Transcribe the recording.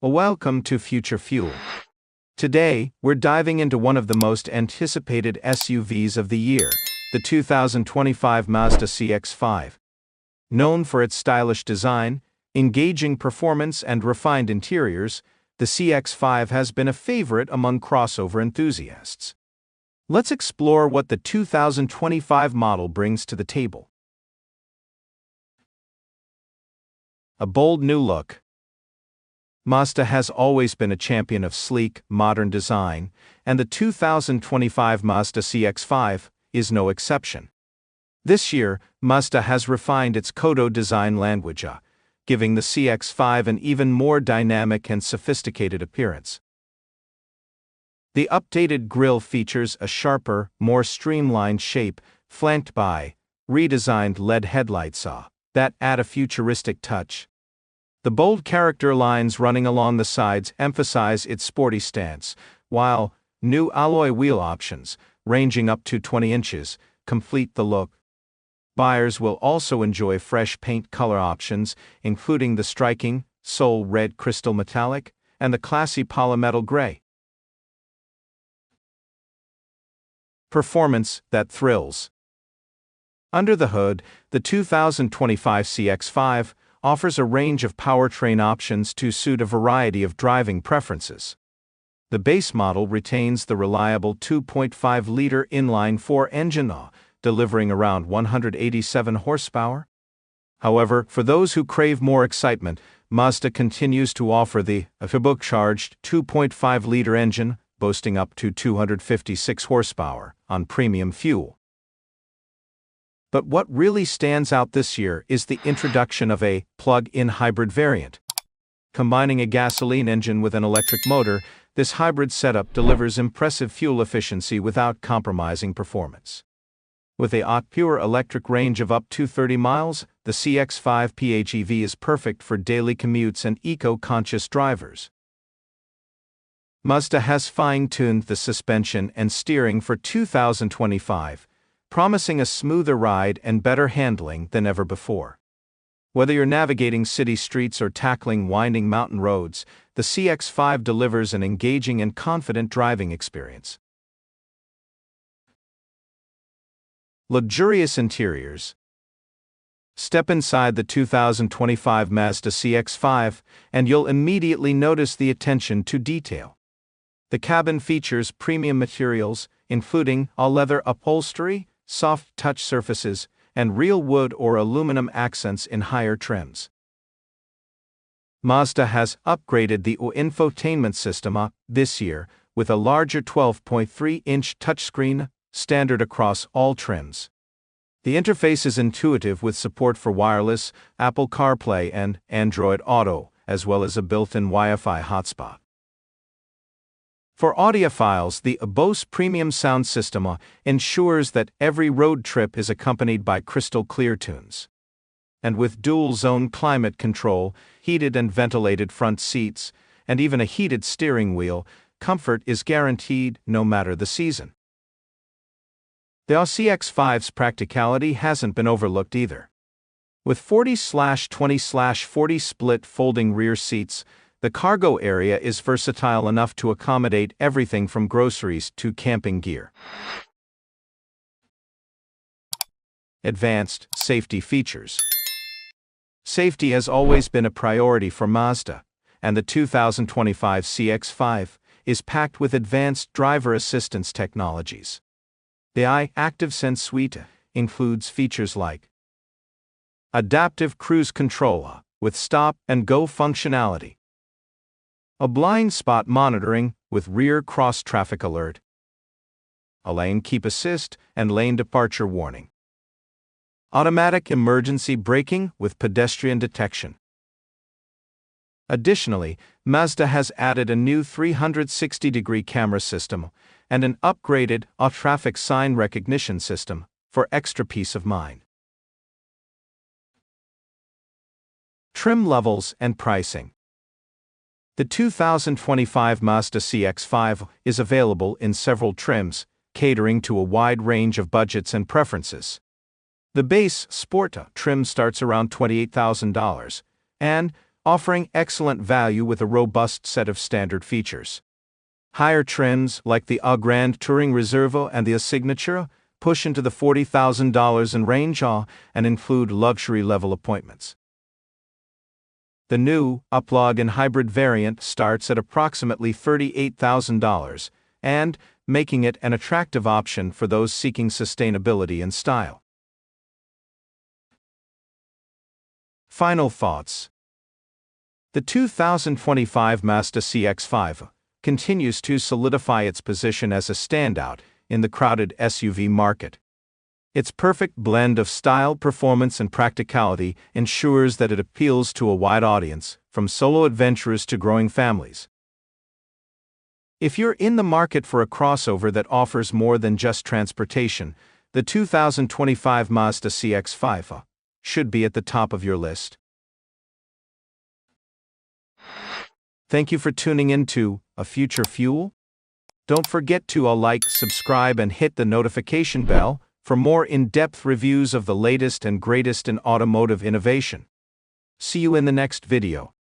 Welcome to Future Fuel. Today, we're diving into one of the most anticipated SUVs of the year, the 2025 Mazda CX-5. Known for its stylish design, engaging performance, and refined interiors, the CX-5 has been a favorite among crossover enthusiasts. Let's explore what the 2025 model brings to the table. A bold new look. Mazda has always been a champion of sleek, modern design, and the 2025 Mazda CX-5 is no exception. This year, Mazda has refined its Kodo design language, giving the CX-5 an even more dynamic and sophisticated appearance. The updated grille features a sharper, more streamlined shape, flanked by redesigned LED headlights that add a futuristic touch. The bold character lines running along the sides emphasize its sporty stance, while new alloy wheel options, ranging up to 20 inches, complete the look. Buyers will also enjoy fresh paint color options, including the striking Soul Red Crystal Metallic and the classy Polymetal Gray. Performance that thrills. Under the hood, the 2025 CX-5 offers a range of powertrain options to suit a variety of driving preferences. The base model retains the reliable 2.5-liter inline-4 engine, delivering around 187 horsepower. However, for those who crave more excitement, Mazda continues to offer the turbocharged 2.5-liter engine, boasting up to 256 horsepower, on premium fuel. But what really stands out this year is the introduction of a plug-in hybrid variant. Combining a gasoline engine with an electric motor, this hybrid setup delivers impressive fuel efficiency without compromising performance. With a pure electric range of up to 30 miles, the CX-5 PHEV is perfect for daily commutes and eco-conscious drivers. Mazda has fine-tuned the suspension and steering for 2025, promising a smoother ride and better handling than ever before. Whether you're navigating city streets or tackling winding mountain roads, the CX-5 delivers an engaging and confident driving experience. Luxurious interiors. Step inside the 2025 Mazda CX-5, and you'll immediately notice the attention to detail. The cabin features premium materials, including all-leather upholstery, soft touch surfaces, and real wood or aluminum accents in higher trims. Mazda has upgraded the infotainment system this year with a larger 12.3-inch touchscreen, standard across all trims. The interface is intuitive with support for wireless, Apple CarPlay, and Android Auto, as well as a built-in Wi-Fi hotspot. For audiophiles, the Bose premium sound system ensures that every road trip is accompanied by crystal-clear tunes. And with dual-zone climate control, heated and ventilated front seats, and even a heated steering wheel, comfort is guaranteed no matter the season. The CX-5's practicality hasn't been overlooked either. With 40/20/40 split folding rear seats, the cargo area is versatile enough to accommodate everything from groceries to camping gear. Advanced safety features. Safety has always been a priority for Mazda, and the 2025 CX-5 is packed with advanced driver assistance technologies. The Active Sense suite includes features like adaptive cruise control with stop-and-go functionality, a blind spot monitoring with rear cross-traffic alert, a lane keep assist and lane departure warning, automatic emergency braking with pedestrian detection. Additionally, Mazda has added a new 360-degree camera system and an upgraded traffic sign recognition system for extra peace of mind. Trim levels and pricing. The 2025 Mazda CX-5 is available in several trims, catering to a wide range of budgets and preferences. The base Sport trim starts around $28,000, and offering excellent value with a robust set of standard features. Higher trends, like the A Grand Touring Reservo and the A Signature, push into the $40,000 in range and include luxury-level appointments. The new A plug-in hybrid variant starts at approximately $38,000, and making it an attractive option for those seeking sustainability and style. Final thoughts. The 2025 Mazda CX-5 continues to solidify its position as a standout in the crowded SUV market. Its perfect blend of style, performance, and practicality ensures that it appeals to a wide audience, from solo adventurers to growing families. If you're in the market for a crossover that offers more than just transportation, the 2025 Mazda CX-5 should be at the top of your list. Thank you for tuning in to A Future Fuel. Don't forget to like, subscribe, and hit the notification bell for more in-depth reviews of the latest and greatest in automotive innovation. See you in the next video.